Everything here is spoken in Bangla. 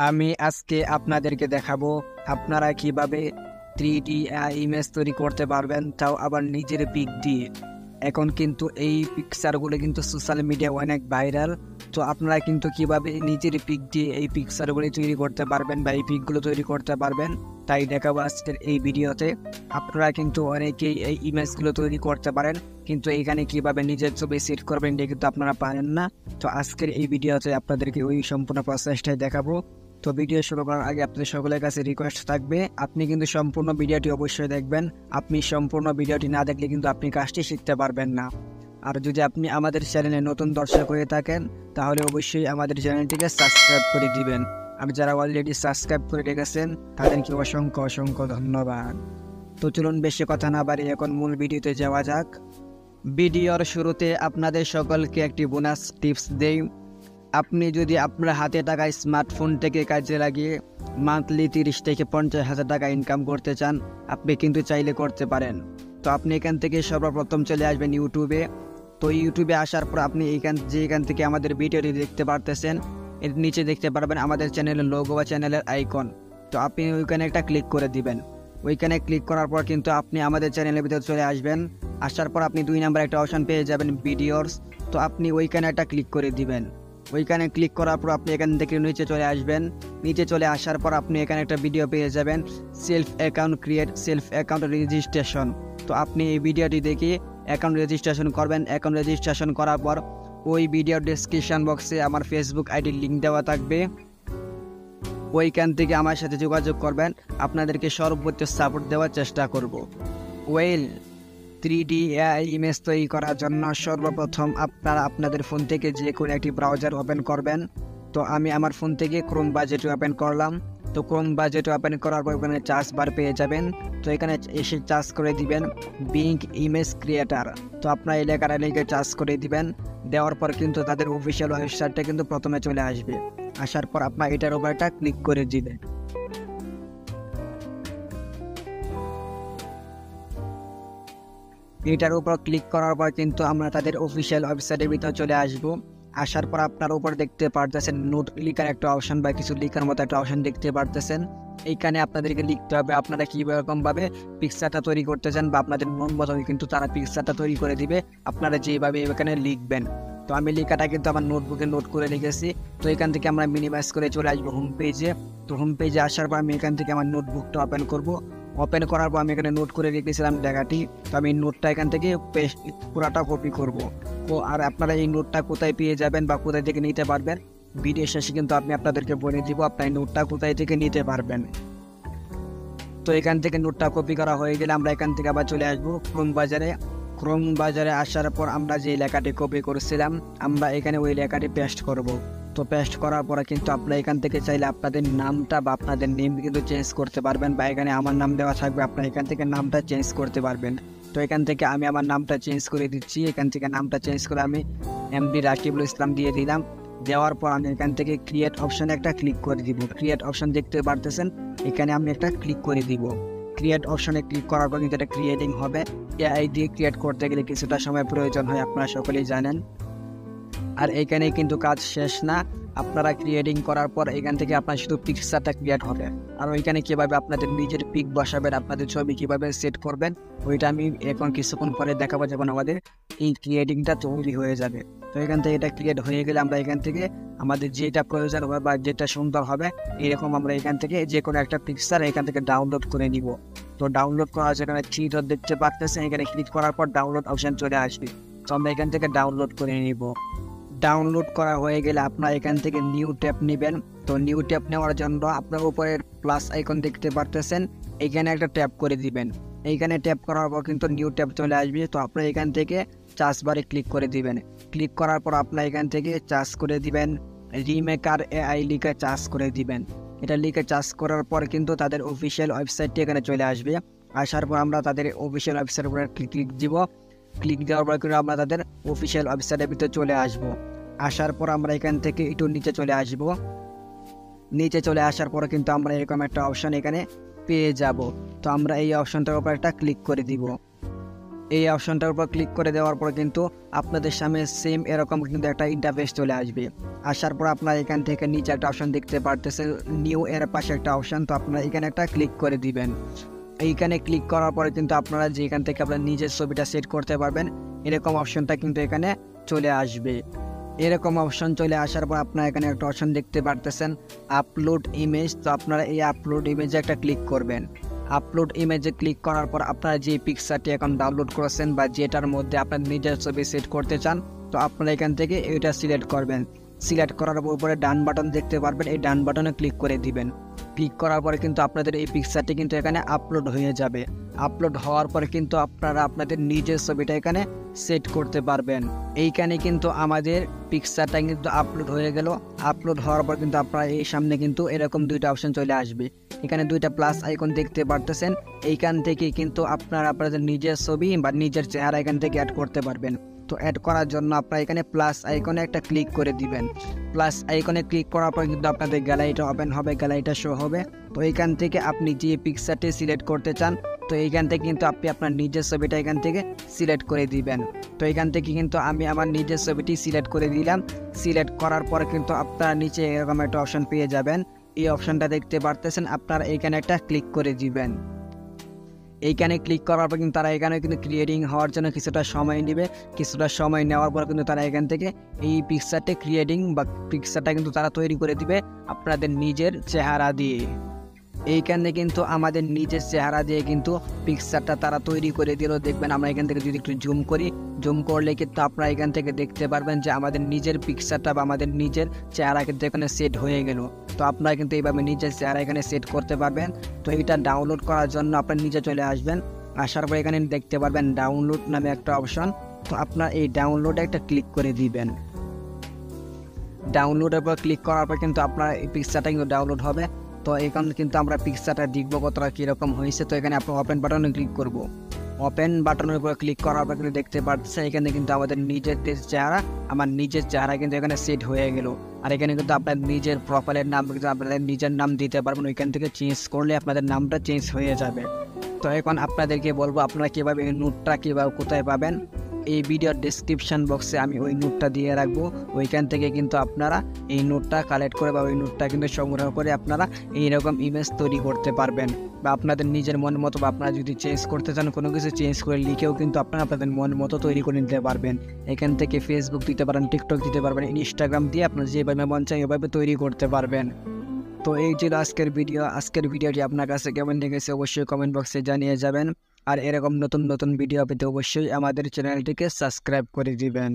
আমি আজকে আপনাদেরকে দেখাবো আপনারা কিভাবে 3D ইমেজ তৈরি করতে পারবেন, তাও আবার নিজের পিক দিয়ে। এখন কিন্তু এই পিকচারগুলো কিন্তু সোশ্যাল মিডিয়া অনেক ভাইরাল। তো আপনারা কিন্তু কিভাবে নিজের পিক দিয়ে এই পিকচারগুলো তৈরি করতে পারবেন বা এই পিকগুলো তৈরি করতে পারবেন, তাই দেখাবো আজকের এই ভিডিওতে। আপনারা কিন্তু অনেকেই এই ইমেজগুলো তৈরি করতে পারেন, কিন্তু এখানে কিভাবে নিজের ছবি সেট করবেন এটা কিন্তু আপনারা পারেন না। তো আজকের এই ভিডিওতে আপনাদেরকে ওই সম্পূর্ণ প্রসেসটাই দেখাবো। তো ভিডিও শুরু করার আগে আপনাদের সকলের কাছে রিকোয়েস্ট থাকবে, আপনি কিন্তু সম্পূর্ণ ভিডিওটি অবশ্যই দেখবেন। আপনি সম্পূর্ণ ভিডিওটি না দেখলে কিন্তু আপনি কাজটি শিখতে পারবেন না। আর যদি আপনি আমাদের চ্যানেলে নতুন দর্শক হয়ে থাকেন, তাহলে অবশ্যই আমাদের চ্যানেলটিকে সাবস্ক্রাইব করে দিবেন। আর যারা অলরেডি সাবস্ক্রাইব করে রেখেছেন তাদেরকে অসংখ্য অসংখ্য ধন্যবাদ। তো চলুন বেশি কথা না বাড়িয়ে এখন মূল ভিডিওতে যাওয়া যাক। ভিডিওর শুরুতে আপনাদের সকলকে একটি বোনাস টিপস দেই। আপনি যদি আপনার হাতে টাকা স্মার্টফোন থেকে কাজে লাগিয়ে মান্থলি 30 থেকে 50,000 টাকা ইনকাম করতে চান, আপনি কিন্তু চাইলে করতে পারেন। তো আপনি এখান থেকে সর্বপ্রথম চলে আসবেন ইউটিউবে। তো ইউটিউবে আসার পর আপনি এখান থেকে আমাদের ভিডিওটি দেখতে পারতেছেন, এর নিচে দেখতে পারবেন আমাদের চ্যানেলের লোগো বা চ্যানেলের আইকন। তো আপনি ওইখানে একটা ক্লিক করে দিবেন। ওইখানে ক্লিক করার পর কিন্তু আপনি আমাদের চ্যানেলের ভিতরে চলে আসবেন। আসার পর আপনি 2 নম্বর একটা অপশন পেয়ে যাবেন ভিডিওস। তো আপনি ওইখানে একটা ক্লিক করে দিবেন। ওইখানে ক্লিক করার পর আপনি এখান থেকে নিচে চলে আসবেন। নিচে চলে আসার পর আপনি এখানে একটা ভিডিও পেয়ে যাবেন, self account create self account registration. তো আপনি এই ভিডিওটি দেখে অ্যাকাউন্ট রেজিস্ট্রেশন করবেন। অ্যাকাউন্ট রেজিস্ট্রেশন করার পর ওই ভিডিওর ডেসক্রিপশন বক্সে আমার ফেসবুক আইডির লিঙ্ক দেওয়া থাকবে, ওইখান থেকে আমার সাথে যোগাযোগ করবেন। আপনাদেরকে সর্বোচ্চ সাপোর্ট দেওয়ার চেষ্টা করব। ওয়েল 3D ইমেজ তৈরি করার জন্য সর্বপ্রথম আপনারা আপনাদের ফোন থেকে যে কোনো একটি ব্রাউজার ওপেন করবেন। তো আমি আমার ফোন থেকে ক্রোম বাজেট ওপেন করলাম। তো ক্রোম বাজেট ওপেন করার পর ওখানে চার্জ বার পেয়ে যাবেন। তো এখানে এসে চার্জ করে দিবেন বিং ইমেজ ক্রিয়েটার। তো আপনার এই লেখাটা লিখে চার্জ করে দিবেন। দেওয়ার পর কিন্তু তাদের অফিসিয়াল ওয়েবসাইটটা কিন্তু প্রথমে চলে আসবে। আসার পর আপনার এটার উপর একটা ক্লিক করে দিবেন। এটার উপর ক্লিক করার পর কিন্তু আমরা তাদের অফিসিয়াল ওয়েবসাইটের ভিতরে চলে আসব। আসার পর আপনার উপর দেখতে পারতেছেন নোট লিখার একটা অপশন বা কিছু লিখার মতো একটা অপশন দেখতে পারতেছেন। এইখানে আপনাদেরকে লিখতে হবে আপনারা কীরকমভাবে পিকচারটা তৈরি করতে চান, বা আপনাদের মন মতো কিন্তু তারা পিকচারটা তৈরি করে দিবে, আপনারা যেভাবে এখানে লিখবেন। তো আমি লেখাটা কিন্তু আমার নোটবুকে নোট করে রেখেছি। তো এখান থেকে আমরা মিনিমাইজ করে চলে আসবো হোম পেজে। তো হোম পেজে আসার পর আমি এখান থেকে আমার নোটবুকটা ওপেন করব। ওপেন করার পর আমি এখানে নোট করে রেখেছিলাম লেখাটি। তো আমি নোটটা এখান থেকে পুরাটা কপি করব। তো আর আপনারা এই নোটটা কোথায় পেয়ে যাবেন বা কোথায় থেকে নিতে পারবেন, ভিডিও শেষে কিন্তু আমি আপনাদেরকে বলে দিব আপনার এই নোটটা কোথায় থেকে নিতে পারবেন। তো এখান থেকে নোটটা কপি করা হয়ে গেলে আমরা এখান থেকে আবার চলে আসবো ক্রোম বাজারে। ক্রোম বাজারে আসার পর আমরা যে লেখাটি কপি করেছিলাম আমরা এখানে ওই লেখাটি পেস্ট করব। তো পেস্ট করার পরে কিন্তু আপনারা এখান থেকে চাইলে আপনাদের নামটা বা আপনাদের নেম কিন্তু চেঞ্জ করতে পারবেন, বা এখানে আমার নাম দেওয়া থাকবে, আপনারা এখান থেকে নামটা চেঞ্জ করতে পারবেন। তো এখান থেকে আমি আমার নামটা চেঞ্জ করে দিচ্ছি। এখান থেকে নামটা চেঞ্জ করে আমি এমডি রাকিবুল ইসলাম দিয়ে দিলাম। দেওয়ার পর আমি এখান থেকে ক্রিয়েট অপশানে একটা ক্লিক করে দিব। ক্রিয়েট অপশান দেখতে পারতেছেন, এখানে আমি একটা ক্লিক করে দিব। ক্রিয়েট অপশানে ক্লিক করার পর কিন্তু এটা ক্রিয়েটিং হবে। এআই দিয়ে ক্রিয়েট করতে গেলে কিছুটা সময় প্রয়োজন হয়, আপনারা সকলেই জানেন। আর এইখানে কিন্তু কাজ শেষ না, আপনারা ক্রিয়েটিং করার পর এখান থেকে আপনার শুধু পিকচারটা ক্রিয়েট হবে। আর ওইখানে কীভাবে আপনাদের নিজের পিক বসাবেন, আপনাদের ছবি কীভাবে সেট করবেন, ওইটা আমি এখন কিছুক্ষণ পরে দেখাবো যখন আমাদের এই ক্রিয়েটিংটা তৈরি হয়ে যাবে। তো এখান থেকে এটা ক্রিয়েট হয়ে গেলে আমরা এখান থেকে আমাদের যেটা প্রয়োজন হবে বা যেটা সুন্দর হবে এরকম আমরা এখান থেকে যে কোনো একটা পিকচার এখান থেকে ডাউনলোড করে নিব। তো ডাউনলোড করার যেখানে 3 ডট দেখতে পাচ্ছেন, এখানে ক্লিক করার পর ডাউনলোড অপশান চলে আসবে। তো আমরা এখান থেকে ডাউনলোড করে নিব। ডাউনলোড করা হয়ে গেলে আপনারা এখান থেকে নিউ ট্যাব নেবেন। তো নিউ ট্যাব নেওয়ার জন্য আপনার উপরে প্লাস আইকন দেখতে পারতেছেন, এখানে একটা ট্যাপ করে দিবেন। এইখানে ট্যাপ করার পর কিন্তু নিউ ট্যাব চলে আসবে। তো আপনারা এখান থেকে চার্জ বারে ক্লিক করে দিবেন। ক্লিক করার পর আপনারা এখান থেকে চার্জ করে দিবেন রিমেকার এআই লিখে চার্জ করে দিবেন। এটা লিখে চার্জ করার পর কিন্তু তাদের অফিসিয়াল ওয়েবসাইটটি এখানে চলে আসবে। আসার পর আমরা তাদের অফিসিয়াল ওয়েবসাইটের উপরে ক্লিক দিব। ক্লিক দেওয়ার পর কিন্তু আমরা তাদের অফিসিয়াল ওয়েবসাইটের ভিতরে চলে আসব। আসার পর আমরা এখান থেকে একটু নিচে চলে আসব। নিচে চলে আসার পরে কিন্তু আমরা এরকম একটা অপশন এখানে পেয়ে যাব। তো আমরা এই অপশনটার উপর একটা ক্লিক করে দিব। এই অপশনটার উপর ক্লিক করে দেওয়ার পর কিন্তু আপনাদের সামনে সেম এরকম কিন্তু একটা ইন্টারফেস চলে আসবে। আসার পর আপনারা এখান থেকে নিচে একটা অপশন দেখতে পারতেছেন, নিউ এর পাশে একটা অপশন, তো আপনারা এখানে একটা ক্লিক করে দিবেন। এইখানে ক্লিক করার পরে কিন্তু আপনারা যেখান থেকে আপনার নিজের ছবিটা সেট করতে পারবেন এরকম অপশনটা কিন্তু এখানে চলে আসবে। এরকম অপশন চলে আসার পর আপনারা এখানে একটা অপশন দেখতে পারতেছেন আপলোড ইমেজ, তো আপনারা এই আপলোড ইমেজে একটা ক্লিক করবেন। আপলোড ইমেজে ক্লিক করার পর আপনারা যে পিকচারটি এখন ডাউনলোড করেছেন বা যেটার মধ্যে আপনার নিজের ছবি সেট করতে চান, তো আপনারা এখান থেকে এটা সিলেক্ট করবেন। সিলেক্ট করার উপরে ডান বাটন দেখতে পারবেন, এই ডান বাটনে ক্লিক করে দিবেন। ক্লিক করার পরে কিন্তু আপনাদের এই পিকচারটি কিন্তু এখানে আপলোড হয়ে যাবে। আপলোড হওয়ার পরে কিন্তু আপনারা আপনাদের নিজের ছবিটা এখানে সেট করতে পারবেন। এইখানে কিন্তু আমাদের পিকচারটা কিন্তু আপলোড হয়ে গেল। আপলোড হওয়ার পর কিন্তু আপনারা এই সামনে কিন্তু এরকম দুইটা অপশন চলে আসবে। এখানে দুইটা প্লাস আইকন দেখতে পারতেছেন, এইখান থেকে কিন্তু আপনারা আপনাদের নিজের ছবি বা নিজের চেহারা এখান থেকে অ্যাড করতে পারবেন। তো অ্যাড করার জন্য আপনারা এখানে প্লাস আইকনে একটা ক্লিক করে দিবেন। প্লাস আইকনে ক্লিক করার পর কিন্তু আপনাদের গ্যালারিটা ওপেন হবে, গ্যালারিটা শো হবে। তো এইখান থেকে আপনি যে পিকচারটি সিলেক্ট করতে চান, তো এইখান থেকে কিন্তু আপনি আপনার নিজের ছবিটা এখান থেকে সিলেক্ট করে দিবেন। তো এখান থেকে কিন্তু আমি আমার নিজের ছবিটি সিলেক্ট করে দিলাম। সিলেক্ট করার পর কিন্তু আপনারা নিচে এরকম একটা অপশন পেয়ে যাবেন। এই অপশনটা দেখতে পারতেছেন, আপনারা এইখানে একটা ক্লিক করে দিবেন। এইখানে ক্লিক করার পর কিন্তু তারা এখানে কিন্তু ক্রিয়েটিং হওয়ার জন্য কিছুটা সময় নেবে। কিছুটা সময় নেওয়ার পর কিন্তু তারা এখান থেকে এই পিকচারটা ক্রিয়েটিং বা পিকচারটা কিন্তু তারা তৈরি করে দিবে আপনাদের নিজের চেহারা দিয়ে। এইখানে কিন্তু আমাদের নিজের চেহারা দিয়ে কিন্তু পিকচারটা তারা তৈরি করে দিল। দেখবেন আমরা এখান থেকে যদি একটু জুম করি, জুম করলে কিন্তু আপনারা এখান থেকে দেখতে পারবেন যে আমাদের নিজের পিকচারটা বা আমাদের নিজের চেহারা কিন্তু এখানে সেট হয়ে গেল। তো আপনারা কিন্তু এইভাবে নিজের চেহারা এখানে সেট করতে পারবেন। তো এটা ডাউনলোড করার জন্য আপনার নিজে চলে আসবেন। আসার পর এখানে দেখতে পারবেন ডাউনলোড নামে একটা অপশন, তো আপনার এই ডাউনলোডে একটা ক্লিক করে দিবেন। ডাউনলোডের পর ক্লিক করার পর কিন্তু আপনার এই পিকচারটা কিন্তু ডাউনলোড হবে। তো এখানে কিন্তু আমরা পিকচারটা দেখবো কতটা কীরকম হয়েছে। তো এখানে আপনার ওপেন বাটনে ক্লিক করব। ওপেন বাটনের উপর ক্লিক করার পর কিন্তু দেখতে পাচ্ছেন এখানে কিন্তু আমাদের নিজের চেহারা, আমার নিজের চেহারা কিন্তু এখানে সেট হয়ে গেল। আর এখানে কিন্তু আপনার নিজের প্রোফাইলের নাম কিন্তু আপনাদের নিজের নাম দিতে পারবেন, ওইখান থেকে চেঞ্জ করলে আপনাদের নামটা চেঞ্জ হয়ে যাবে। তো এখন আপনাদেরকে বলবো আপনারা কীভাবে এই নোটটা কীভাবে কোথায় পাবেন। এই ভিডিওর ডেসক্রিপশন বক্সে আমি ওই নোটটা দিয়ে রাখবো, ওইখান থেকে কিন্তু আপনারা এই নোটটা কালেক্ট করে বা ওই নোটটা কিন্তু সংগ্রহ করে আপনারা এইরকম ইমেজ তৈরি করতে পারবেন। বা আপনাদের নিজের মন মতো বা আপনারা যদি চেঞ্জ করতে চান কোনো কিছু চেঞ্জ করে লিখেও কিন্তু আপনারা আপনাদের মন মতো তৈরি করে নিতে পারবেন। এখান থেকে ফেসবুক দিতে পারেন, টিকটক দিতে পারবেন, ইনস্টাগ্রাম দিয়ে আপনার যেভাবে মন চাই এভাবে তৈরি করতে পারবেন। তো এই ছিল আজকের ভিডিও। আজকের ভিডিওটি আপনার কাছে কেমন লেগেছে অবশ্যই কমেন্ট বক্সে জানিয়ে যাবেন। আর এরকম নতুন নতুন ভিডিও পেতে অবশ্যই আমাদের চ্যানেলটিকে সাবস্ক্রাইব করে দিবেন।